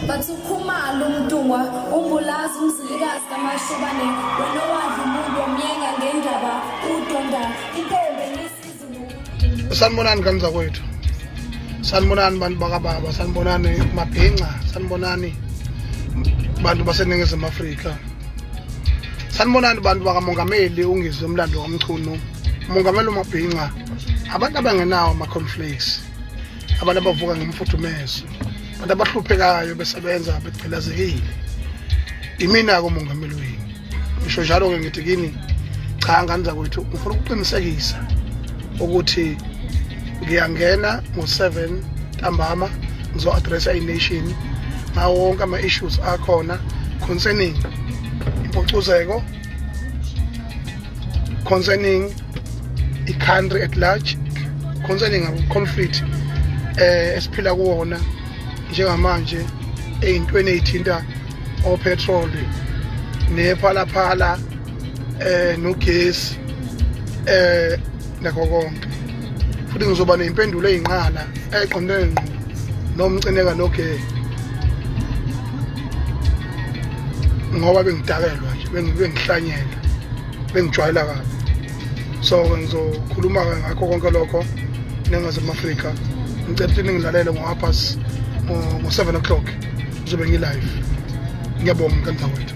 bathi ukhumalo umntungwa umbulazi umzilikazi kamashobane wena wadla umuntu omyenga ngendaba udonda intombe nesizulu. Sanibonani kanza kwethu, sanibonani bantu bakababa, sanibonani mabhinca, sanibonani bantu baseNingizimu Afrika, sanibonani bantu bakamongameli uNgizwe umlando kaMchunu. Umongameli uMabhinca, abantu abangenawo ama-conflicts, abantu abavuka ngemfuthumezo, abantu abahluphekayo besebenza begcilazekile. Imina-ke umongameli wenu. Ngisho njalo-ke ngithi kini, cha nganza kwethu ngifuna ukuqinisekisa ukuthi ngiyangena ngo-7 ntambama ngizo-addressa i-nation ngawo wonke ama-issues akhona concerning impucuzeko, concerning i-country at large, concerning conflict esiphila kuwona njengamanje ey'ntweni ey'thinta opetroli nephalaphala nogesi nakho konke. Futhi ngizoba ney'mpendulo ey'nqala ey'qondene ngqo noMcineka nogesi ngoba bengidakelwa nje, bengihlanyela, bengijwayela kabi. So ngizokhuluma-ke ngakho konke lokho eNingizimu Afrika. Ngicela ukuthi ningilalele ngo-7 o'clock ngizobe ngi-live. Ngiyabonga kanza kwethu.